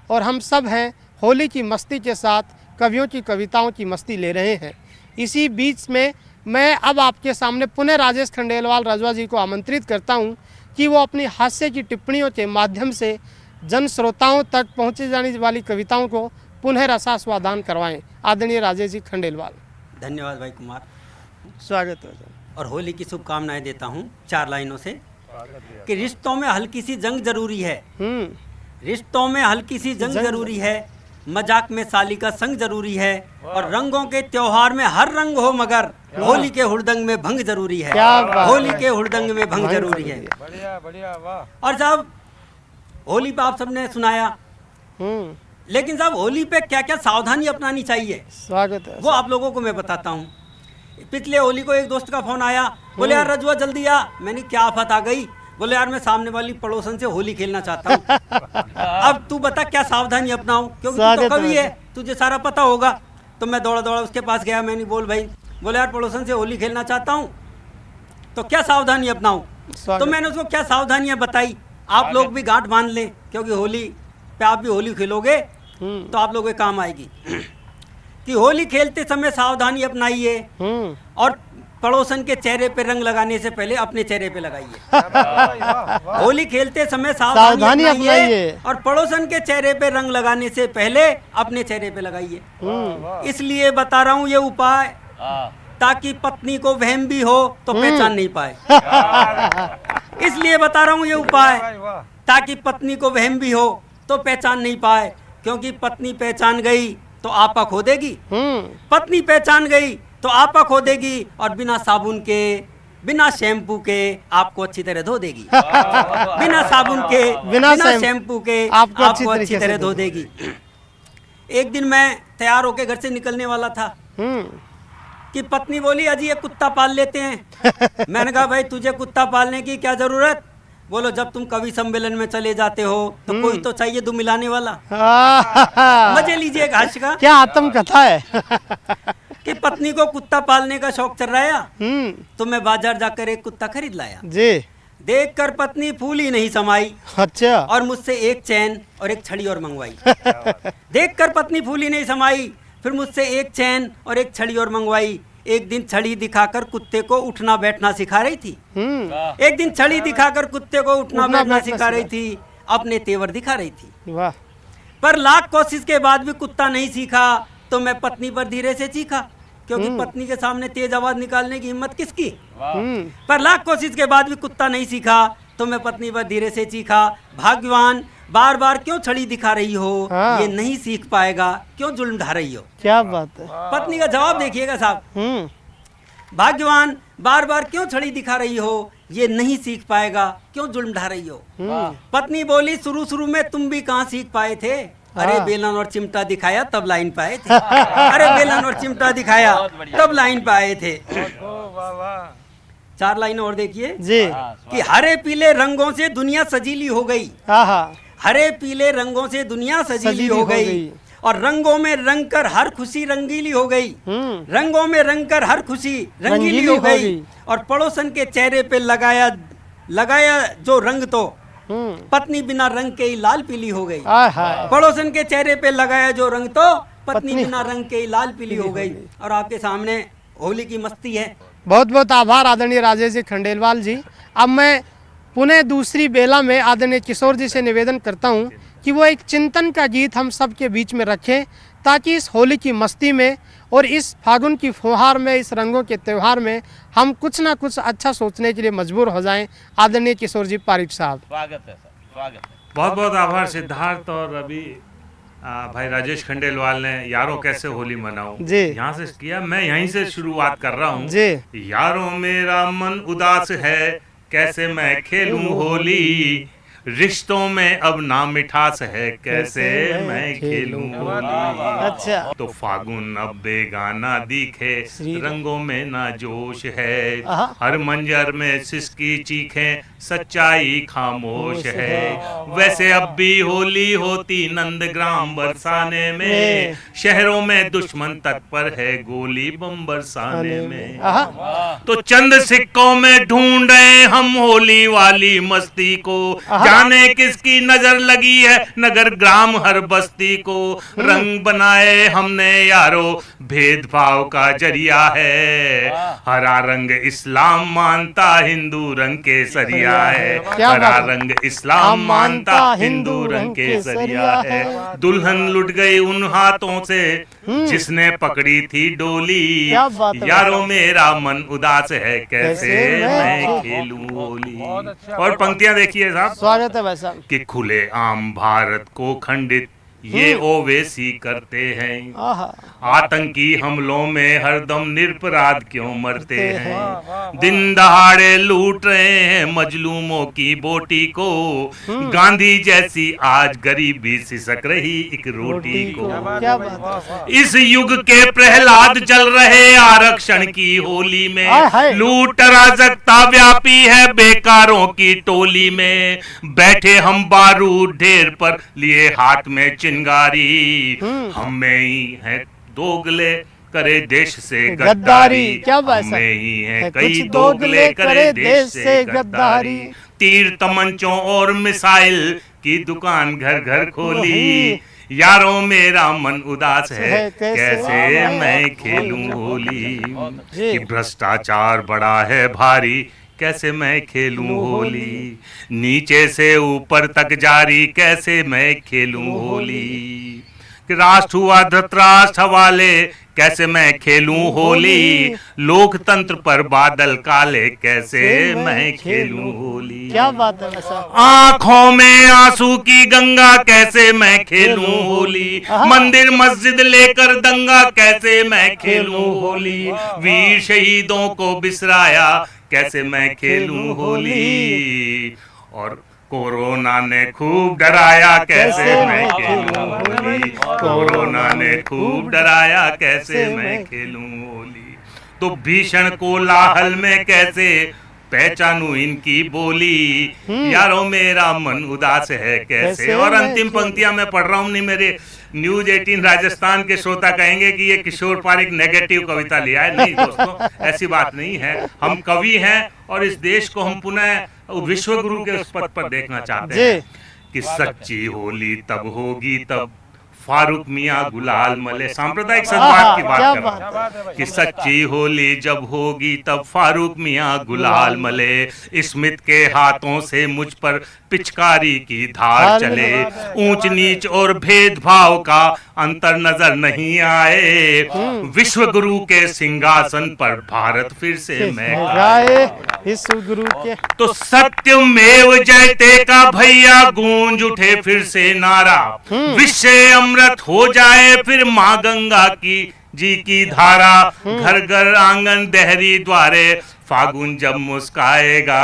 और हम सब हैं होली की मस्ती के साथ कवियों की कविताओं की मस्ती ले रहे हैं। इसी बीच में मैं अब आपके सामने पुनः राजेश खंडेलवाल रजवा जी को आमंत्रित करता हूं कि वो अपनी हास्य की टिप्पणियों के माध्यम से जन श्रोताओं तक पहुँचे जाने वाली कविताओं को पुनः रसास्वादान करवाएं। आदरणीय राजेश जी खंडेलवाल। धन्यवाद भाई कुमार, स्वागत है। और होली की शुभकामनाएं देता हूँ 4 लाइनों से कि रिश्तों में हल्की सी जंग जरूरी है, रिश्तों में हल्की सी जंग जरूरी है, मजाक में साली का संग जरूरी है, और रंगों के त्योहार में हर रंग हो मगर होली के हुड़दंग में भंग जरूरी है, होली के हुड़दंग में भंग जरूरी है। बढ़िया बढ़िया, वाह। और साहब होली पे आप सबने सुनाया, लेकिन साहब होली पे क्या क्या सावधानी अपनानी चाहिए, स्वागत है, वो आप लोगों को मैं बताता हूँ। पिछले होली को एक दोस्त का फोन आया, बोले यार रजुआ जल्दी आ। मैंने क्या आफत आ गई? बोले यार मैं सामने वाली पड़ोसन से होली खेलना चाहता हूँ। अब तू बता क्या सावधानी अपनाऊं, क्योंकि तू तो कवि है, तुझे सारा पता होगा। तो मैं दौड़ा दौड़ा उसके पास गया, मैंने बोल भाई, बोले यार पड़ोसन से होली खेलना चाहता हूँ तो क्या सावधानी अपनाऊं। तो मैंने उसको क्या सावधानियां बताई, आप लोग भी गांठ बांध लें, क्योंकि होली पे आप भी होली खेलोगे तो आप लोगों के काम आएगी। कि होली खेलते समय सावधानी अपनाइए और पड़ोसन के चेहरे पे रंग लगाने से पहले अपने चेहरे पे लगाइए। होली खेलते समय सावधानी अपनाइए और पड़ोसन के चेहरे पे रंग लगाने से पहले अपने चेहरे पे लगाइए। इसलिए बता रहा हूँ ये उपाय ताकि पत्नी को वहम भी हो तो पहचान नहीं पाए। इसलिए बता रहा हूँ ये उपाय ताकि पत्नी को वहम भी हो तो पहचान नहीं पाए, क्योंकि पत्नी पहचान गई तो आपा खो देगी, पत्नी पहचान गई तो आपा खो देगी, और बिना साबुन के बिना शैम्पू के आपको अच्छी तरह धो देगी। बिना साबुन के बिना शैम्पू के आपको अच्छी तरह धो देगी। एक दिन मैं तैयार होके घर से निकलने वाला था कि पत्नी बोली अजी ये कुत्ता पाल लेते हैं। मैंने कहा भाई तुझे कुत्ता पालने की क्या जरूरत? बोलो जब तुम कवि सम्मेलन में चले जाते हो तो कोई तो चाहिए दो मिलाने वाला। मजे लीजिए घास का। क्या आत्मकथा है। कि पत्नी को कुत्ता पालने का शौक चल रहा है तो मैं बाजार जाकर एक कुत्ता खरीद लाया जी। देखकर पत्नी फूल ही नहीं समाई। अच्छा। और मुझसे एक चैन और एक छड़ी और मंगवाई। देखकर पत्नी फूल ही नहीं समाई, फिर मुझसे एक चैन और एक छड़ी और मंगवाई। एक दिन छड़ी दिखाकर कुत्ते को उठना बैठना सिखा रही थी। एक दिन छड़ी दिखाकर कुत्ते को उठना बैठना सिखा रही थी, अपने तेवर दिखा रही थी। वाह। पर लाख कोशिश के बाद भी कुत्ता नहीं सीखा तो मैं पत्नी पर धीरे से चीखा, क्योंकि पत्नी के सामने तेज आवाज निकालने की हिम्मत किसकी। पर लाख कोशिश के बाद भी कुत्ता नहीं सीखा तो मैं पत्नी पर धीरे से चीखा, भाग्यवान बार बार क्यों छड़ी दिखा रही हो, ये नहीं सीख पाएगा, क्यों जुल्म ढा रही हो। क्या बात है। पत्नी का जवाब देखिएगा साहब, भाग्यवान बार बार क्यों छड़ी दिखा रही हो, ये नहीं सीख पाएगा, क्यों जुल्म ढा रही हो। पत्नी बोली शुरू शुरू में तुम भी कहाँ सीख पाए थे, अरे बेलन और चिमटा दिखाया तब लाइन पे आए थे। अरे बेलन और चिमटा दिखाया तब लाइन पे आए थे। 4 लाइन और देखिए जी। कि हरे पीले रंगों से दुनिया सजीली हो गई। हरे पीले रंगों से दुनिया सजीली हो गई, और रंगों में रंग कर हर खुशी रंगीली हो गई। रंगों में रंग कर हर खुशी रंगीली हो गई, और पड़ोसन के चेहरे पे लगाया जो रंग तो पत्नी बिना रंग के ही लाल पीली हो गई। पड़ोसन के चेहरे पे लगाया जो रंग तो पत्नी बिना रंग के ही लाल पीली हो गई। और आपके सामने होली की मस्ती है। बहुत बहुत आभार आदरणीय राजेश जी खंडेलवाल जी। अब मैं पुनः दूसरी बेला में आदरणीय किशोर जी से निवेदन करता हूं कि वो एक चिंतन का गीत हम सब के बीच में रखें, ताकि इस होली की मस्ती में और इस फागुन की फुहार में, इस रंगों के त्यौहार में हम कुछ ना कुछ अच्छा सोचने के लिए मजबूर हो जाएं। आदरणीय किशोर जी पारिक साहब। स्वागत है सर, स्वागत है। बहुत बहुत आभार सिद्धार्थ और अभी भाई राजेश खंडेलवाल ने यारों कैसे होली मनाऊं जी यहाँ से किया। मैं यहीं से शुरुआत कर रहा हूँ जी। यारों मेरा मन उदास है, कैसे मैं खेलूं होली, रिश्तों में अब ना मिठास है, कैसे मैं खेलूं होली। अच्छा। तो फागुन अब बेगाना दिखे, रंगों में ना जोश है, हर मंजर में सिसकी चीखें, सच्चाई खामोश है। वैसे अब भी होली होती नंदग्राम बरसाने में, शहरों में दुश्मन तत्पर है गोली बम बरसाने में। तो चंद सिक्कों में ढूंढे हम होली वाली मस्ती को, जाने किसकी नजर लगी है नगर ग्राम हर बस्ती को रंग बनाए हमने यारो भेदभाव का जरिया है। हरा रंग इस्लाम मानता हिंदू रंग केसरिया है। हरा रंग इस्लाम मानता हिंदू रंग केसरिया है। दुल्हन लुट गई उन हाथों से जिसने पकड़ी थी डोली। यारो मेरा मन उदास है कैसे मैं खेलूं होली। और पंक्तियां देखिए साहब, स्वागत है भाई साहब। कि खुले आम भारत को खंडित ये ओवैसी करते हैं। आतंकी हमलों में हरदम निरपराध क्यों मरते हैं। दिन दहाड़े लूट रहे हैं मजलूमों की बोटी को। गांधी जैसी आज गरीबी सिसक रही एक रोटी को। क्या बात है। इस युग के प्रहलाद चल रहे आरक्षण की होली में। लूट अराजकता व्यापी है बेकारों की टोली में। बैठे हम बारूद ढेर पर लिए हाथ में चिंगारी। हम में ही है दोगले करे देश से गद्दारी। क्या बात है। हमें ही है कई दोगले करे देश से गद्दारी। तीर तमंचों और मिसाइल की दुकान घर घर खोली। यारों मेरा मन उदास है कैसे मैं खेलूं होली। कि भ्रष्टाचार बड़ा है भारी कैसे मैं खेलूं होली। नीचे से ऊपर तक जारी कैसे मैं खेलूं होली। कि राष्ट्र हुआ धृतराष्ट्र हवाले कैसे मैं खेलूं होली। लोकतंत्र पर बादल काले कैसे मैं खेलूं होली। क्या बात है साहब। आंखों में आंसू की गंगा कैसे मैं खेलूं होली। मंदिर मस्जिद लेकर दंगा कैसे मैं खेलूं होली। वीर शहीदों को बिसराया कैसे मैं खेलूं होली। और कोरोना ने खूब डराया कैसे मैं खेलूं होली। कोरोना ने खूब डराया कैसे मैं खेलूं होली। तो भीषण कोलाहल में कैसे पहचानूं इनकी बोली। यारों मेरा मन उदास है कैसे। और अंतिम पंक्तियां मैं पढ़ रहा हूं, नहीं मेरे न्यूज 18 राजस्थान के श्रोता कहेंगे कि ये किशोर पारिक नेगेटिव कविता लिया है। नहीं दोस्तों, ऐसी बात नहीं है। हम कवि हैं और इस देश को हम पुनः विश्व गुरु के उस पद पर देखना चाहते हैं। कि सच्ची होली तब होगी तब फारूक मियाँ गुलाल मले। सांप्रदायिक सद्भाव की बात कर रहा हूं। कि सच्ची होली जब होगी तब फारूक मियाँ गुलाल मले। स्मित के हाथों से मुझ पर पिचकारी की धार चले। ऊंच नीच और भेदभाव का अंतर नजर नहीं आए। विश्व गुरु के सिंहासन पर भारत फिर से महकाए। विश्व गुरु के तो सत्यमेव जयते का भैया गूंज उठे फिर से नारा। विश्व अमृत हो जाए फिर माँ गंगा की जी की धारा। घर घर आंगन देहरी द्वारे फागुन जब मुस्काएगा।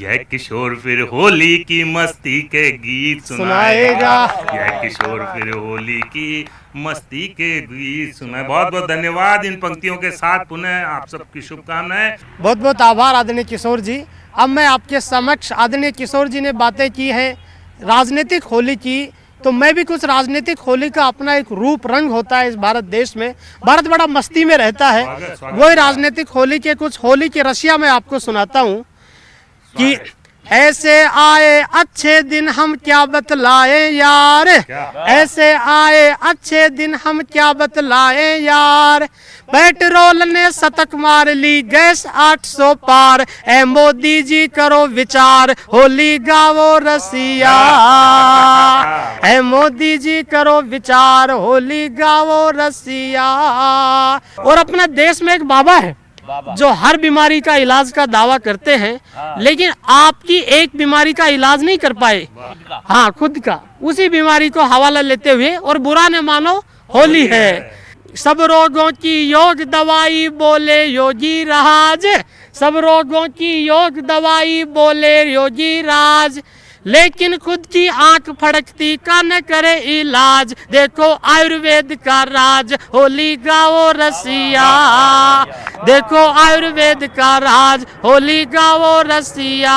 यह किशोर फिर होली की मस्ती के गीत सुनाएगा। यह किशोर फिर होली की मस्ती के गीत सुनाए। बहुत बहुत धन्यवाद। इन पंक्तियों के साथ पुनः आप सबकी शुभकामनाएं। बहुत बहुत आभार आदरणीय किशोर जी। अब मैं आपके समक्ष, आदरणीय किशोर जी ने बातें की हैं राजनीतिक होली की, तो मैं भी कुछ राजनीतिक होली का अपना एक रूप रंग होता है इस भारत देश में। भारत बड़ा मस्ती में रहता है। वही राजनीतिक होली के कुछ होली के रसिया मैं आपको सुनाता हूँ। कि ऐसे आए अच्छे दिन हम क्या बतलाए यार। ऐसे आए अच्छे दिन हम क्या बतलाए यार। पेट्रोल ने शतक मार ली गैस 800 पार। ए मोदी जी करो विचार होली गावो रसिया। ए मोदी जी करो विचार होली गावो रसिया। और अपने देश में एक बाबा है जो हर बीमारी का इलाज का दावा करते हैं, लेकिन आपकी एक बीमारी का इलाज नहीं कर पाए। हाँ, खुद का उसी बीमारी को हवाला लेते हुए, और बुरा न मानो होली है। सब रोगों की योग दवाई बोले योगी राज। सब रोगों की योग दवाई बोले योगी राज। लेकिन खुद की आंख फड़कती का न करे इलाज। देखो आयुर्वेद का राज होली गाओ रसिया। देखो आयुर्वेद का राज होली गाओ रसिया।